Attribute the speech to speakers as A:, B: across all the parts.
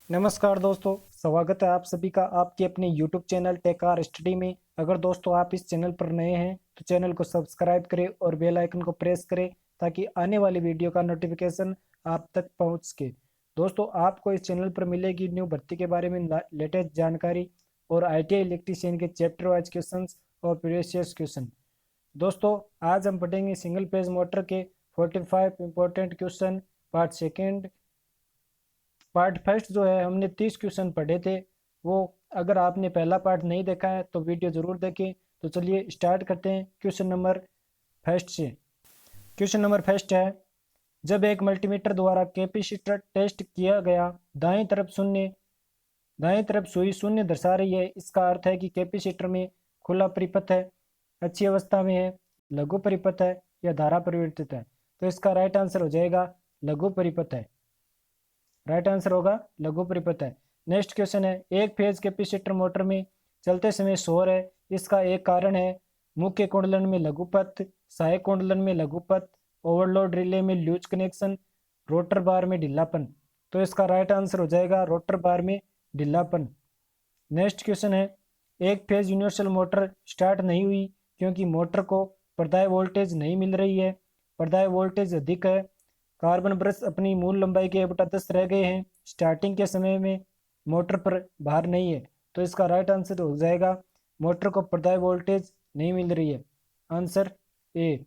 A: नमस्कार दोस्तों, स्वागत है आप सभी का आपके अपने YouTube channel tech car study में। अगर दोस्तों आप इस चैनल पर नए हैं तो चैनल को सब्सक्राइब करें और बेल आइकन को प्रेस करें ताकि आने वाली वीडियो का नोटिफिकेशन आप तक पहुंच सके। दोस्तों आपको इस चैनल पर मिलेगी न्यू भर्ती के बारे में लेटेस्ट जानकारी और ITI इलेक्ट्रीशियन के चैप्टर वाइज क्वेश्चंस और प्रीवियस क्वेश्चन। दोस्तों आज हम पढ़ेंगे सिंगल पेज मोटर के 45 important question part second. Part first जो है हमने 30 क्वेश्चन पढ़े थे, वो अगर आपने पहला पार्ट नहीं देखा है तो वीडियो ज़रूर देखें। तो चलिए स्टार्ट करते हैं क्वेश्चन नंबर फर्स्ट से। क्वेश्चन नंबर फर्स्ट है, जब एक मल्टीमीटर द्वारा कैपेसिटर टेस्ट किया गया, दाएं तरफ सुई शून्य दर्शा रही है, इसका अर्थ है कि कैपेसिटर में खुला परिपथ है, अच्छी अवस्था में है, लघु परिपथ है या धारा परिवर्तित है। तो इसका राइट आंसर हो जाएगा लघु परिपथ है। राइट आंसर होगा लघु परिपथ है। नेक्स्ट क्वेश्चन है, एक फेज कैपेसिटर मोटर में चलते समय शोर है, इसका एक कारण है मुख्य कुंडलन में लघुपथ, सहायक कुंडलन में लघुपथ, ओवरलोड रिले में लूज कनेक्शन, रोटर बार में ढीलापन। तो इसका राइट आंसर हो जाएगा रोटर बार में ढीलापन। नेक्स्ट क्वेश्चन है, एक फेज यूनिवर्सल मोटर स्टार्ट नहीं हुई क्योंकि मोटर को प्रदाय वोल्टेज नहीं मिल रही है, प्रदाय वोल्टेज अधिक है, कार्बन ब्रश अपनी मूल लंबाई के 1/10 रह गए हैं, स्टार्टिंग के समय में मोटर पर भार नहीं है। तो इसका राइट आंसर हो जाएगा मोटर को प्रदाय वोल्टेज नहीं मिल रही है, आंसर ए।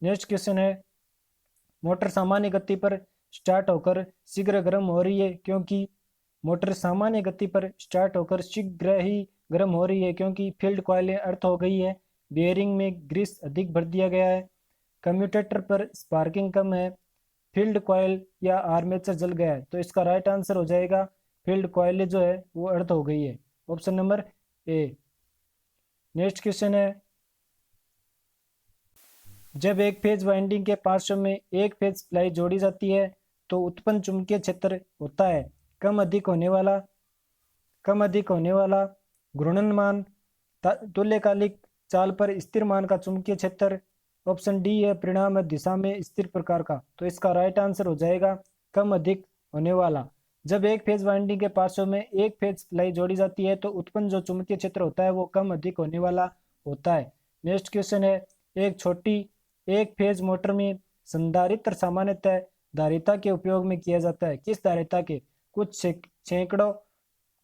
A: नेक्स्ट क्वेश्चन है, मोटर सामान्य गति पर स्टार्ट होकर शीघ्र गर्म हो रही है क्योंकि मोटर सामान्य गति पर स्टार्ट होकर शीघ्र ही गर्म हो रही है क्योंकि फील्ड कॉइलें अर्थ हो गई है, बेयरिंग में ग्रीस अधिक भर दिया गया है, कम्यूटेटर पर स्पार्किंग कम है, फील्ड कॉइल या आर्मेचर जल गया है। तो इसका राइट आंसर हो जाएगा फील्ड कॉइल जो है वो अर्थ हो गई है, option number A. Next question है, जब एक फेज वाइंडिंग के पार्श्व में एक फेज प्लाई जोड़ी जाती है तो उत्पन्न चुंबकीय क्षेत्र होता है कम अधिक होने वाला घूर्णनमान, तुल्यकालिक चाल पर स्थिर मान का चुंबकीय क्षेत्र, ऑप्शन डी है परिणाम दिशा में स्थिर प्रकार का। तो इसका राइट आंसर हो जाएगा कम अधिक होने वाला। जब एक फेज वाइंडिंग के पार्श्व में एक फेज प्लाई जोड़ी जाती है तो उत्पन्न जो चुंबकीय क्षेत्र होता है वो कम अधिक होने वाला होता है। नेक्स्ट क्वेश्चन है, एक छोटी एक फेज मोटर में संधारित्र सामान्यतः धारिता के उपयोग में किया जाता है, किस धारिता के? कुछ सैकड़ों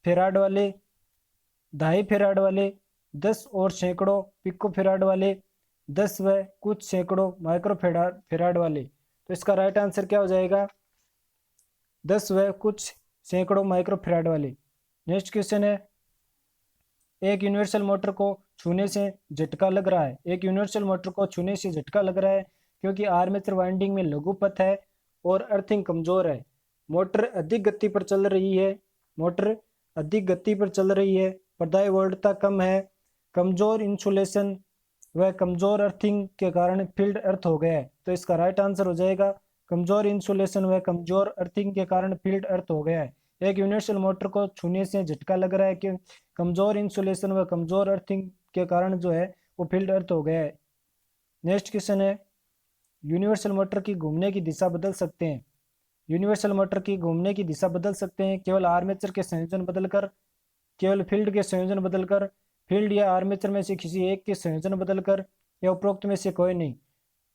A: फेराड वाले, 2.5 फेराड वाले, 10 और सैकड़ों पिको फेराड वाले, 10 व कुछ सैकड़ों माइक्रो फेराड वाले। तो इसका राइट आंसर क्या हो जाएगा? 10 व कुछ सैकड़ों माइक्रो फेराड वाले। नेक्स्ट क्वेश्चन है, एक यूनिवर्सल मोटर को छूने से झटका लग रहा है, एक यूनिवर्सल मोटर को छूने से झटका लग रहा है क्योंकि आर्मेचर वाइंडिंग में लघुपथ है और अर्थिंग कमजोर है। मोटर अधिक गति पर चल रही है, मोटर अधिक गति पर चल रही है, प्रदाय वोल्टता कम है, कमजोर इंसुलेशन वह कमजोर अर्थिंग के कारण फील्ड अर्थ हो गया है। तो इसका राइट आंसर हो जाएगा कमजोर इंसुलेशन व कमजोर अर्थिंग के कारण फील्ड अर्थ हो गया है। एक यूनिवर्सल मोटर को छूने से झटका लग रहा है कि कमजोर इंसुलेशन व कमजोर अर्थिंग के कारण जो है वो फील्ड अर्थ हो गया है। नेक्स्ट क्वेश्चन है, यूनिवर्सल मोटर की घूमने की दिशा बदल सकते हैं, यूनिवर्सल मोटर की घूमने की दिशा बदल सकते हैं केवल आर्मेचर के संयोजन बदलकर, केवल फील्ड के संयोजन बदलकर, फील्ड या आर्मेचर में से किसी एक के संयोजन बदलकर, या उपरोक्त में से कोई नहीं।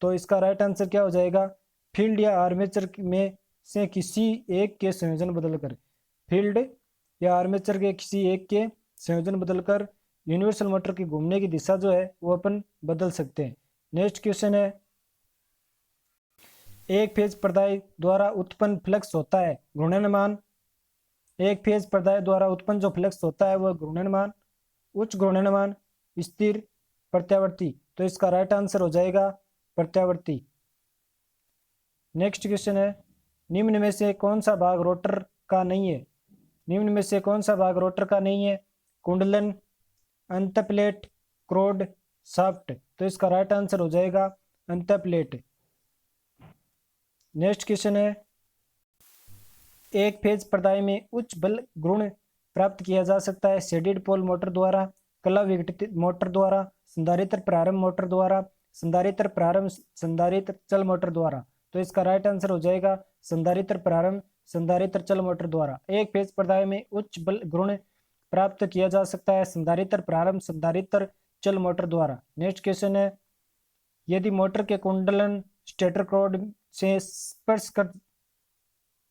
A: तो इसका राइट आंसर क्या हो जाएगा? फील्ड या आर्मेचर में से किसी एक के संयोजन बदलकर, फील्ड या आर्मेचर के किसी एक के संयोजन बदलकर यूनिवर्सल मोटर की घूमने की दिशा जो है वो अपन बदल सकते हैं। नेक्स्ट क्वेश्चन है, एक फेज प्रदाय द्वारा उत्पन्न फ्लक्स होता है घूर्णनमान, एक फेज प्रदाय द्वारा उत्पन्न जो फ्लक्स होता है वह घूर्णनमान, उच्च घूर्णनमान, स्थिर, प्रत्यावर्ती। तो इसका राइट आंसर हो जाएगा प्रत्यावर्ती। नेक्स्ट क्वेश्चन है, निम्न में से कौन सा भाग रोटर का नहीं है, निम्न में से कौन सा भाग रोटर का नहीं है? कुंडलन, अंतप्लेट, क्रोड, शाफ्ट। तो इसका राइट आंसर हो जाएगा अंतप्लेट। नेक्स्ट क्वेश्चन है, एक फेज प्रदाय में उच्च बल गुण प्राप्त किया जा सकता है शेडेड पोल मोटर द्वारा, कला विघटित मोटर द्वारा, संधारित्र प्रारंभ मोटर द्वारा, संधारित्र चल मोटर द्वारा। तो इसका राइट आंसर हो जाएगा संधारित्र प्रारंभ संधारित्र चल मोटर द्वारा। एक फेज प्रदाय में उच्च बल गुण प्राप्त किया जा सकता है संधारित्र प्रारंभ संधारित्र चल मोटर द्वारा। नेक्स्ट क्वेश्चन है, यदि मोटर के कुंडलन स्टेटर कोड से स्पर्श कर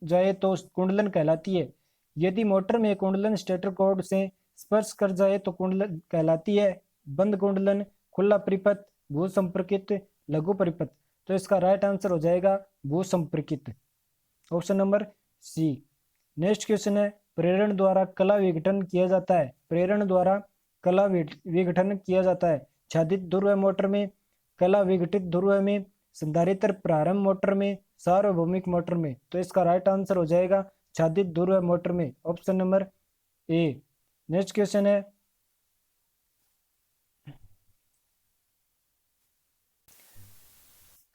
A: जाए तो कुंडलन कहलाती है। यदि मोटर में कुंडलन स्टेटर कोड से स्पर्श कर जाए तो कुंडलन कहलाती है। बंद कुंडलन, खुला परिपथ, भू संपर्कित, लघु परिपथ। तो इसका राइट आंसर हो जाएगा भू संपर्कित, option number C. Next question है, प्रेरण द्वारा कला विघटन किया जाता है। प्रेरण द्वारा कला विघटन किया जाता है छादित ध्रुव मोटर में, कला विघटित ध्रुव में, संधारित्र प्रारंभ मोटर में, सार्वभौमिक मोटर में। तो इसका राइट आंसर हो जाएगा छादित ध्रुव मोटर में, option number A. Next question है,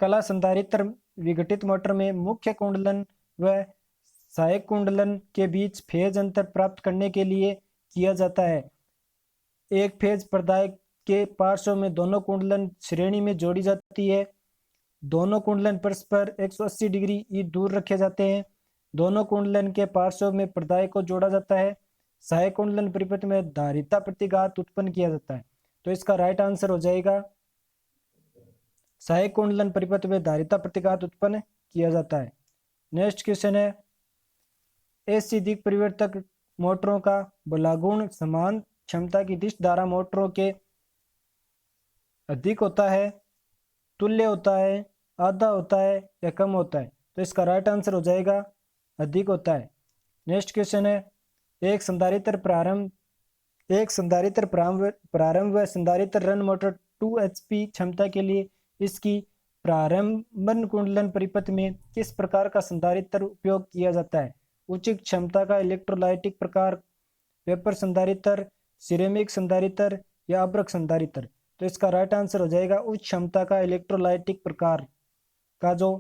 A: कला संधारित्र विघटित मोटर में मुख्य कुंडलन व सहायक कुंडलन के बीच फेज अंतर प्राप्त करने के लिए किया जाता है। एक फेज प्रदायक के पार्श्व में दोनों कुंडलन श्रेणी में जोड़ी जाती है। दोनों कुंडलन परस्पर 180 डिग्री ई दूर रखे जाते हैं। दोनों कुंडलन के पार्श्व में प्रदायक को जोड़ा जाता है। सहायक कुंडलन परिपथ में धारिता प्रतिघात उत्पन्न किया जाता है। तो इसका राइट आंसर हो जाएगा सहायक कुंडलन परिपथ में धारिता प्रतिघात उत्पन्न किया जाता है। नेक्स्ट क्वेश्चन है, एसी दिक् परिवर्तक मोटरों का बलागुण समान क्षमता की दिश धारा मोटरों के अधिक होता है, तुल्य होता है, आधा होता है या कम होता है। तो इसका राइट आंसर हो जाएगा अधिक होता है। नेक्स्ट क्वेश्चन है, एक संधारित्र प्रारंभ व संधारित्र रन मोटर 2 HP क्षमता के लिए इसकी प्रारंभन कुंडलन परिपथ में किस प्रकार का संधारित्र उपयोग किया जाता है। उचित क्षमता का इलेक्ट्रोलाइटिक प्रकार, पेपर संधारित्र, सिरेमिक संधारित्र या अभ्रक संधारित्र। तो इसका राइट आंसर हो जाएगा उच्च क्षमता का इलेक्ट्रोलाइटिक प्रकार का जो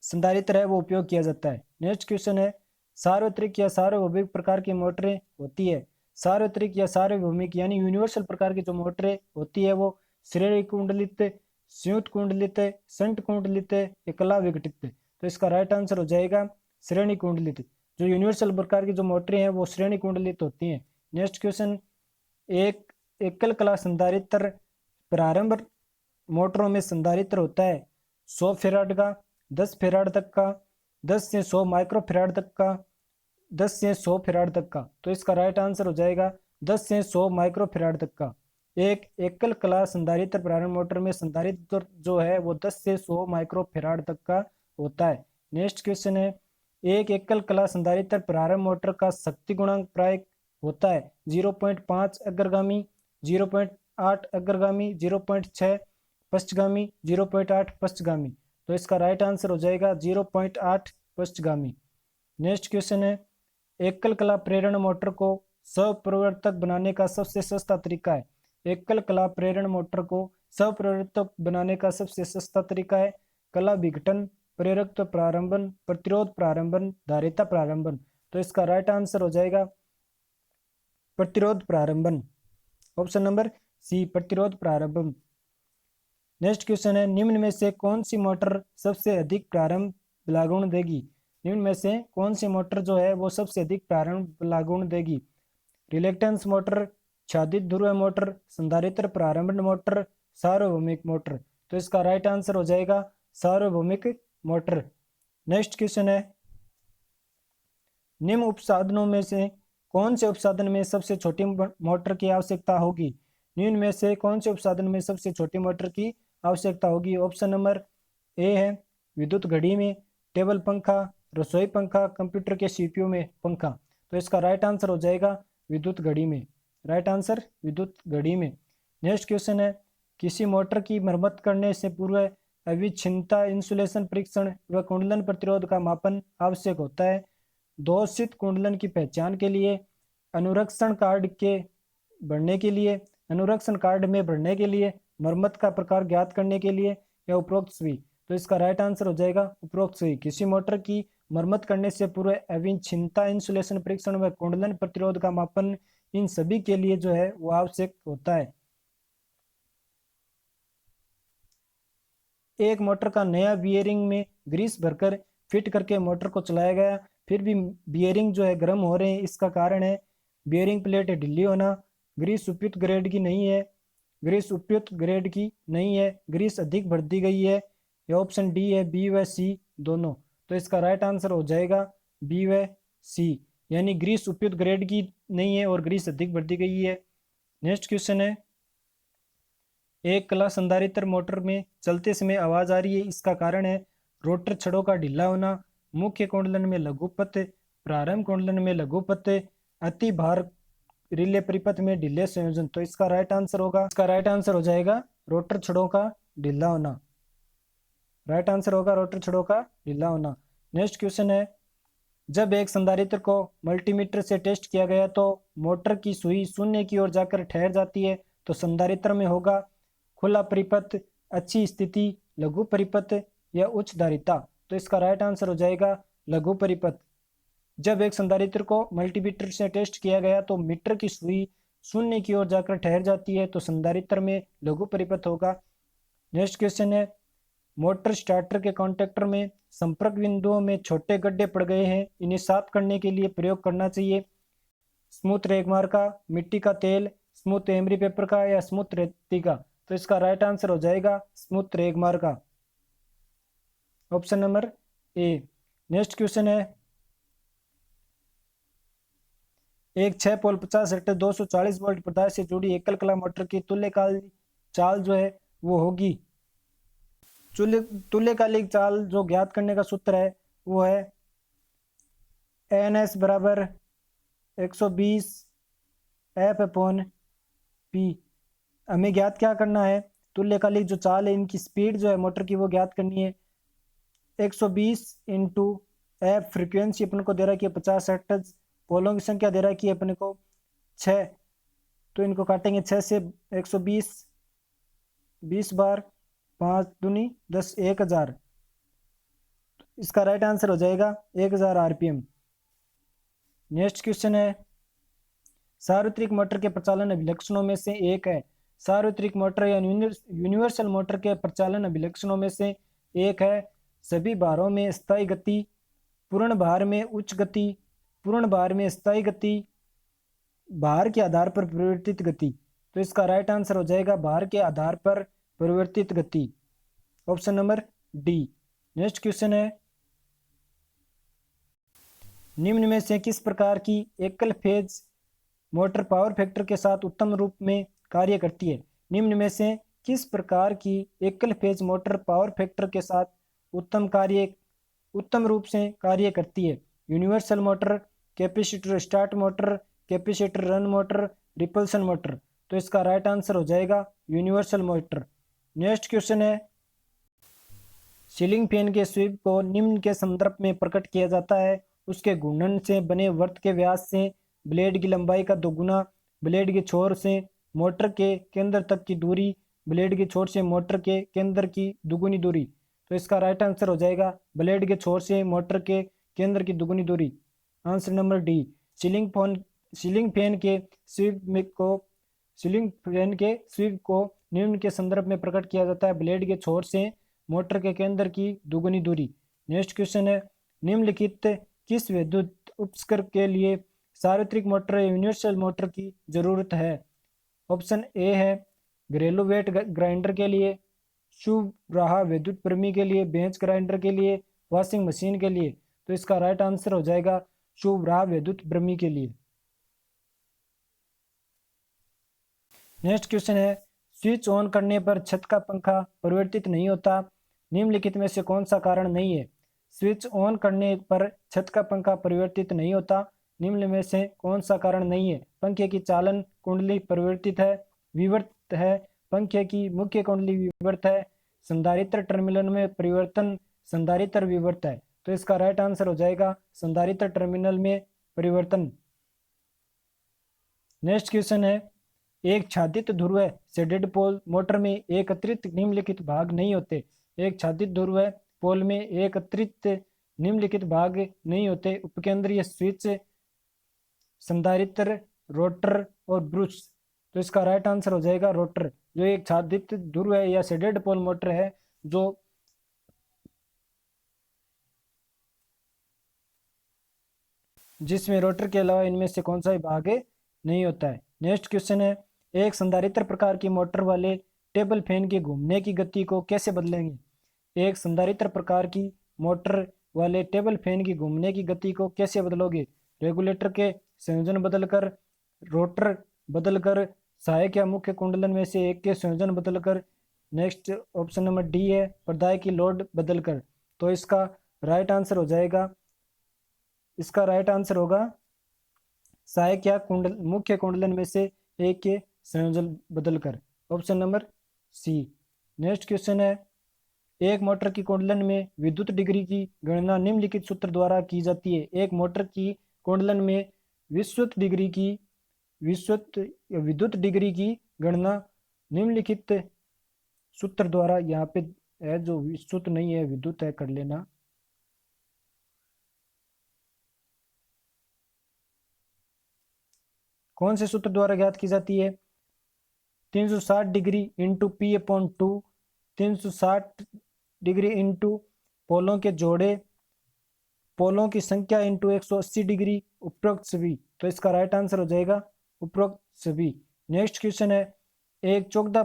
A: संधारित्र है वो उपयोग किया जाता है। नेक्स्ट क्वेश्चन है, सार्वत्रिक या सार्वभौमिक प्रकार की मोटरें होती है। सार्वत्रिक या सार्वभौमिक यानी यूनिवर्सल प्रकार की जो मोटरें होती है वो श्रेणी कुंडलित, संयुक्त कुंडलित, संट कुंडलित या कला विघटित। तो इसका राइट आंसर हो जाएगा श्रेणी कुंडलित। जो यूनिवर्सल प्रकार की जो मोटरें हैं वो श्रेणी कुंडलित होती हैं। नेक्स्ट क्वेश्चन, एक एकल कला संधारित्र प्रारंभ मोटरों में संधारित्र होता है 100 फेराड का, 10 फेराड तक का, 10 से 100 माइक्रो फेराड तक का, 10 से 100 फेराड तक का। तो इसका राइट आंसर हो जाएगा 10 से 100 माइक्रो फेराड तक का। एक एकल कला संधारित्र प्रारंभ मोटर में संधारित्र जो है वो 10 से 100 माइक्रो फेराड तक का होता है। नेक्स्ट क्वेश्चन है, एक एकल कला संधारित्र प्रारंभ मोटर का शक्ति गुणांक प्राय होता है 0.5 अग्रगामी, 0.8 अग्रगामी, 0.6 पश्चगामी, 0.8 पश्चगामी। तो इसका राइट आंसर हो जाएगा 0.8 पश्चगामी। नेक्स्ट क्वेश्चन है, एकल कला प्रेरण मोटर को स्वप्रवर्तक बनाने का सबसे सस्ता तरीका है। एकल कला प्रेरण मोटर को स्वप्रवर्तक बनाने का सबसे सस्ता तरीका है कला विघटन, प्रेरकत्व प्रारंभन, प्रतिरोध प्रारंभन, धारिता प्रारंभन। तो इसका राइट आंसर हो जाएगा प्रतिरोध प्रारंभन, ऑप्शन नंबर सी, प्रतिरोध प्रारंभन। नेक्स्ट क्वेश्चन है, निम्न में से कौन सी मोटर सबसे अधिक प्रारंभ बलागुण देगी। निम्न में से कौन सी मोटर जो है वो सबसे अधिक प्रारंभ बलागुण देगी। रिलेक्टेंस मोटर, छादित ध्रुव मोटर, संधारित्र प्रारंभन मोटर, सार्वभौमिक मोटर। तो इसका राइट आंसर हो जाएगा सार्वभौमिक मोटर। नेक्स्ट क्वेश्चन है, निम्न उपसाधनों में से कौन से उपसाधन में सबसे छोटी मोटर की आवश्यकता होगी। निम्न में से कौन से उपसाधन में सबसे छोटी मोटर की आवश्यकता होगी। ऑप्शन नंबर ए है विद्युत घड़ी में, टेबल पंखा, रसोई पंखा, कंप्यूटर के सीपीयू में पंखा। तो इसका राइट आंसर हो जाएगा विद्युत घड़ी में, राइट आंसर विद्युत घड़ी में। नेक्स्ट क्वेश्चन है, किसी मोटर की मरम्मत करने से पूर्व अविच्छिन्नता इंसुलेशन परीक्षण व कुंडलन प्रतिरोध का मापन आवश्यक होता है। दोषित कुंडलन की पहचान के लिए, अनुरक्षण कार्ड के भरने के लिए, अनुरक्षण कार्ड में भरने के लिए, मरम्मत का प्रकार ज्ञात करने के लिए या उपरोक्त सभी। तो इसका राइट आंसर हो जाएगा उपरोक्त सभी। किसी मोटर की मरम्मत करने से पूर्व अविच्छिन्नता इंसुलेशन परीक्षण व कुंडलन प्रतिरोध का मापन इन सभी के लिए जो है वो आवश्यक होता है। एक मोटर का नया बियरिंग में ग्रीस भरकर फिट करके मोटर को चलाया गया, फिर भी बियरिंग जो है गर्म हो रहे हैं। इसका कारण है बियरिंग प्लेट ढीली होना, ग्रीस उपयुक्त ग्रेड की नहीं है, ग्रीस उपयुक्त ग्रेड की नहीं है, ग्रीस अधिक भर दी गई है। ये ऑप्शन डी है, बी व सी दोनों। तो इसका राइट आंसर हो जाएगा बी व सी, यानी ग्रीस उपयुक्त ग्रेड की नहीं है और ग्रीस अधिक भर दी गई है। नेक्स्ट क्वेश्चन है, एक कला संधारित्र मोटर में चलते समय आवाज आ रही है, इसका कारण है रोटर छड़ों का ढीला होना, मुख्य कुंडलन में लघुपथ, प्रारंभ कुंडलन में लघुपथ, अति भार रिले परिपथ में ढीले संयोजन। तो इसका राइट आंसर होगा, इसका राइट आंसर हो जाएगा रोटर छड़ों का ढीला होना। राइट आंसर होगा रोटर छड़ों का ढीला होना। नेक्स्ट क्वेश्चन है, जब एक संधारित्र को मल्टीमीटर से टेस्ट किया गया तो मोटर की सुई शून्य की ओर जाकर ठहर जाती है, तो संधारित्र में होगा खुला परिपथ, अच्छी स्थिति, लघु परिपथ या उच्च धारिता। तो इसका राइट आंसर हो जाएगा लघु परिपथ। जब एक संधारित्र को मल्टीमीटर से टेस्ट किया गया तो मीटर की सुई शून्य की ओर जाकर ठहर जाती है, तो संधारित्र में लघु परिपथ होगा। नेक्स्ट क्वेश्चन है, मोटर स्टार्टर के कॉन्टैक्टर में संपर्क बिंदुओं में छोटे गड्ढे पड़ गए हैं, इन्हें साफ करने के लिए प्रयोग करना चाहिए स्मूथ रेगमार का, मिट्टी का तेल, स्मूथ एमरी पेपर का या स्मूथ रेती का। तो इसका राइट आंसर हो जाएगा स्मूथ रेगमार का, option number A. Next question है, एक 6 पोल 50 हेक्टर 240 वोल्ट प्रदाय से जुड़ी एकल कला मोटर की तुल्यकालिक चाल जो है वो होगी। तुल्यकालिक चाल जो ज्ञात करने का सूत्र है वो है एन एस बराबर 120 एफ अपॉन पी। हमें ज्ञात क्या करना है, तुल्यकालिक जो चाल है इनकी स्पीड जो है मोटर की वो ज्ञात करनी है। 120 इंटू एफ फ्रिक्वेंसी अपन को दे रखी है 50 हर्ट्ज, पोलों की संख्या दे रखी है अपने को 6, तो इनको काटेंगे 6 से 120 20 बार 5 दूनी 10 1000। इसका राइट आंसर हो जाएगा 1000 आरपीएम। नेक्स्ट क्वेश्चन है, सार्वत्रिक मोटर के प्रचालन अभिलक्षणों में से एक है। सार्वत्रिक मोटर या यूनिवर्सल मोटर के प्रचालन अभिलक्षणों में से एक है सभी भारों में स्थायी गति, पूर्ण भार में उच्च गति, पूर्ण भार में स्थायी गति, भार के आधार पर परिवर्तित गति। तो इसका राइट आंसर हो जाएगा भार के आधार पर परिवर्तित गति, option number D. Next question है, निम्न में से किस प्रकार की एकल फेज मोटर पावर फैक्टर के साथ उत्तम रूप में कार्य करती है। निम्न में से किस प्रकार की एकल फेज मोटर पावर फैक्टर के साथ उत्तम रूप से कार्य करती है। Universal motor, capacitor start motor, capacitor run motor, repulsion motor. तो इसका राइट आंसर हो जाएगा यूनिवर्सल मोटर। नेक्स्ट क्वेश्चन है, सीलिंग फैन के स्वीप को निम्न के संदर्भ में प्रकट किया जाता है, उसके घूर्णन से बने वर्त के व्यास से ब्लेड की लंबाई का दोगुना, ब्लेड के छोर से मोटर के केंद्र तक की दूरी, ब्लेड के छोर से मोटर के केंद्र की दुगुनी दूरी। तो इसका राइट आंसर हो जाएगा ब्लेड के छोर से मोटर के केंद्र की दुगुनी दूरी, answer number D. Ceiling fan के स्वीप को निम्न के संदर्भ में प्रकट किया जाता है, ब्लेड के छोर से मोटर के केंद्र की दुगुनी दूरी। नेक्स्ट क्वेश्चन है, निम्नलिखित किस विद्युत उपकरण के लिए सार्वत्रिक मोटर या यूनिवर्सल मोटर की जरूरत है। ऑप्शन ए है घरेलू वेट ग्राइंडर के लिए, शुभ राह विद्युत प्रेमी के लिए, बेंच ग्राइंडर के लिए, वॉशिंग मशीन के लिए। तो इसका राइट आंसर हो जाएगा शुभ राह विद्युत प्रेमी के लिए। नेक्स्ट क्वेश्चन है, स्विच ऑन करने पर छत का पंखा परिवर्तित नहीं होता, निम्नलिखित में से कौन सा कारण नहीं है। स्विच ऑन करने पर छत का पंखा परिवर्तित नहीं होता, निम्न में से कौन सा कारण नहीं है। पंखे की चालन कुंडली परिवर्तित है, विवर्त है, पंखे की मुख्य कुंडली विवर्त है, संधारित्र टर्मिनल में परिवर्तन संधारित्र विवर्त है। तो इसका राइट आंसर हो जाएगा संधारित्र टर्मिनल में परिवर्तन। नेक्स्ट क्वेश्चन है, एक छादित ध्रुव शेडेड पोल मोटर में एक अतिरिक्त निम्नलिखित भाग नहीं होते। एक छादित ध्रुव पोल में एक अतिरिक्त निम्नलिखित भाग नहीं होते, उपकेंद्रीय स्विच, संधारित्र, रोटर और ब्रूश। तो इसका राइट आंसर हो जाएगा रोटर। जो एक छादित ध्रुव है या शेडेड पोल मोटर है जो जिसमें रोटर के अलावा इनमें से कौन सा भी भाग नहीं होता है। नेक्स्ट क्वेश्चन है, एक संधारित्र प्रकार की मोटर वाले टेबल फैन के घूमने की गति को कैसे बदलेंगे। एक संधारित्र प्रकार की मोटर वाले टेबल फैन की घूमने की गति को कैसे बदलोगे। रेगुलेटर के संयोजन बदलकर, रोटर बदलकर, सहायक या मुख्य कुंडलन में से एक के संयोजन बदलकर। नेक्स्ट ऑप्शन नंबर डी है, प्रदाय की लोड बदलकर। तो इसका राइट आंसर हो जाएगा, इसका राइट आंसर होगा सहायक या कुंडल मुख्य कुंडलन में से एक के संयोजन बदलकर, option number C. Next question है, एक मोटर की कुंडलन में विद्युत डिग्री की गणना निम्नलिखित सूत्र द्वारा की जाती है। एक मोटर की कुंडलन में विद्युत डिग्री की गणना निम्नलिखित सूत्र द्वारा, यहाँ पे है जो विद्युत नहीं है विद्युत है, कर लेना। कौन से सूत्र द्वारा ज्ञात की जाती है। 360 degree into pi upon 2, 360 degree into पोलों के जोड़े, पोलों की संख्या इंटू 180 डिग्री, उपरोक्त सभी। तो इसका राइट आंसर हो जाएगा उपरोक्त सभी। नेक्स्ट क्वेश्चन है, एक चौकदा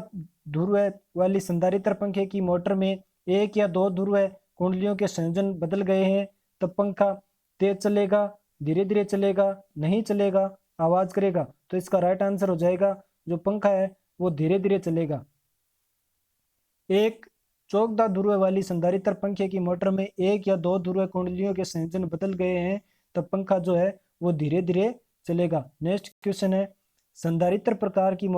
A: ध्रुव वाली संधारित्र पंखे की मोटर में एक या दो ध्रुव कुंडलियों के संयोजन बदल गए हैं, तब पंखा तेज चलेगा, धीरे धीरे चलेगा, नहीं चलेगा, आवाज करेगा। तो इसका राइट आंसर हो जाएगा जो पंखा है वो धीरे धीरे चलेगा। एक चौकदा ध्रुव वाली संधारित्र पंखे की मोटर में एक या दो ध्रुव कुंडलियों के संयोजन बदल गए हैं, तब पंखा जो है वो धीरे धीरे चलेगा। नेक्स्ट क्वेश्चन है, संधारित्र प्रकार की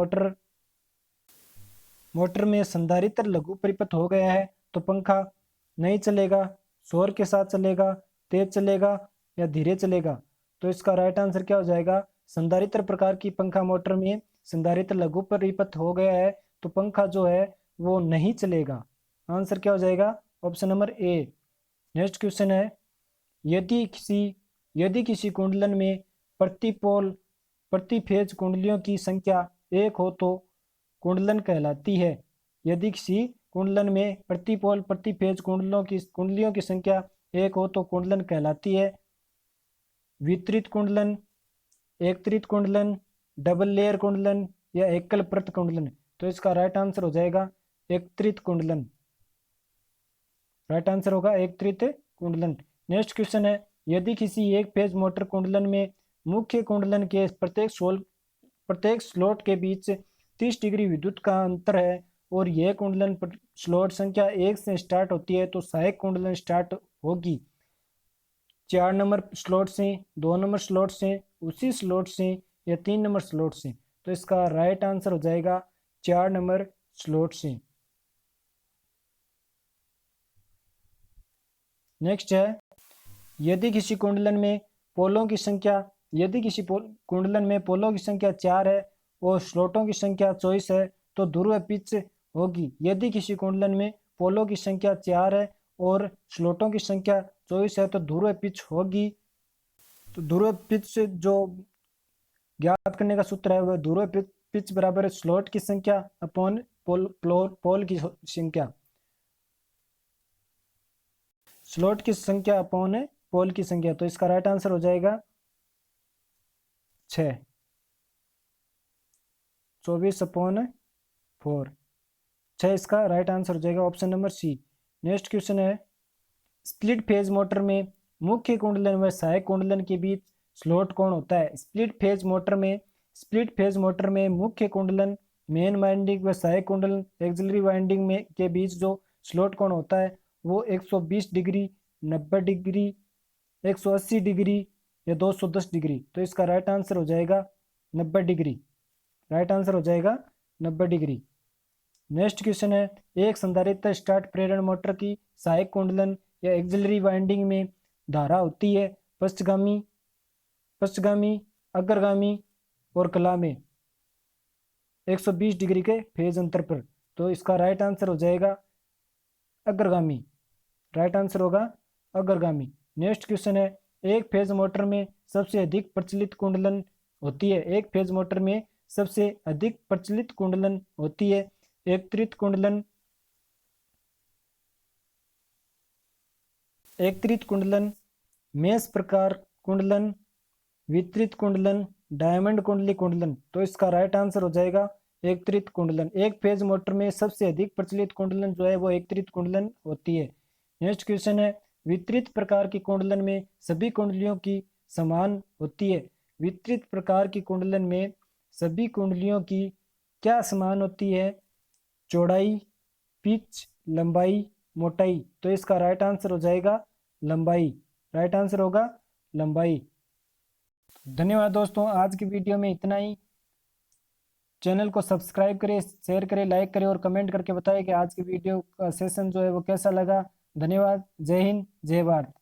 A: मोटर में संधारित्र लघु परिपथ हो गया है तो पंखा नहीं चलेगा, शोर के साथ चलेगा, तेज चलेगा या धीरे चलेगा। तो इसका राइट आंसर क्या हो जाएगा, संधारित्र प्रकार की पंखा मोटर में संधारित्र लघु परिपथ हो गया है तो पंखा जो है वो नहीं चलेगा। आंसर क्या हो जाएगा, option number A. Next question है, यदि किसी कुंडलन में प्रति फेज कुंडलियों की संख्या एक हो तो कुंडलन कहलाती है। यदि किसी कुंडलन में प्रति फेज कुंडलियों की संख्या एक हो तो कुंडलन कहलाती है। वितरित कुंडलन, एकत्रित कुंडलन, डबल लेयर कुंडलन या एकल परत कुंडलन। तो इसका राइट आंसर हो जाएगा एकत्रित कुंडलन। राइट आंसर होगा एकत्रित कुंडलन। नेक्स्ट क्वेश्चन है, यदि किसी एक फेज मोटर कुंडलन में मुख्य कुंडलन के प्रत्येक स्लॉट के बीच 30 डिग्री विद्युत का अंतर है और यह कुंडलन स्लॉट संख्या 1 से स्टार्ट होती है, तो सहायक कुंडलन स्टार्ट होगी 4 नंबर स्लॉट से, 2 नंबर स्लॉट से, उसी स्लॉट से या 3 नंबर स्लॉट से। तो इसका राइट आंसर हो जाएगा 4 नंबर स्लॉट से। नेक्स्ट है, यदि किसी कुंडलन में पोलों की संख्या 4 है और स्लॉटों की संख्या 24 है तो ध्रुव पिच होगी। यदि किसी कुंडलन में पोलों की संख्या 4 है और स्लॉटों की संख्या 24 है तो ध्रुव पिच होगी। तो ध्रुव पिच जो ज्ञात करने का सूत्र है वह ध्रुव पिच बराबर स्लॉट की संख्या अपॉन पोल की संख्या, स्लॉट की संख्या अपॉन पोल की संख्या। तो इसका राइट आंसर हो जाएगा 6, 24/4, 6 इसका राइट आंसर हो जाएगा, option number C. Next question है, स्प्लिट फेज मोटर में मुख्य कुंडलन व सहायक कुंडलन के बीच स्लॉट कौन होता है। स्प्लिट फेज मोटर में मुख्य कुंडलन, मेन वाइंडिंग व सहायक कुंडलन एक्सिलरी वाइंडिंग में के बीच जो स्लॉट कौन होता है वो 120 डिग्री, 90 डिग्री, 180 डिग्री या 210 डिग्री। तो इसका राइट आंसर हो जाएगा 90 डिग्री। राइट आंसर हो जाएगा 90 डिग्री। नेक्स्ट क्वेश्चन है, एक संधारित्र स्टार्ट प्रेरण मोटर की सहायक कुंडलन या एक्सिलरी वाइंडिंग में धारा होती है पश्चगामी, अग्रगामी और कला में 120 डिग्री के फेज अंतर पर। तो इसका राइट आंसर हो जाएगा अग्रगामी। राइट आंसर होगा अग्रगामी। नेक्स्ट क्वेश्चन है, एक फेज मोटर में सबसे अधिक प्रचलित कुंडलन होती है। एक फेज मोटर में सबसे अधिक प्रचलित कुंडलन होती है एकत्रित कुंडलन, मेष प्रकार कुंडलन, वितरित कुंडलन, डायमंड कुंडली कुंडलन। तो इसका राइट आंसर हो जाएगा एकत्रित कुंडलन। एक फेज मोटर में सबसे अधिक प्रचलित कुंडलन जो है वो एकत्रित कुंडलन होती है। नेक्स्ट क्वेश्चन है, वितरित प्रकार की कुंडलन में सभी कुंडलियों की समान होती है। वितरित प्रकार की कुंडलन में सभी कुंडलियों की क्या समान होती है? चौड़ाई, पिच, लंबाई, मोटाई। तो इसका राइट आंसर हो जाएगा लंबाई। राइट आंसर होगा लंबाई। धन्यवाद दोस्तों, आज की वीडियो में इतना ही। चैनल को सब्सक्राइब करें, शेयर करें, लाइक करें और कमेंट करके बताएं कि आज की वीडियो का सेशन जो है वो कैसा लगा। धन्यवाद। जय हिंद, जय भारत।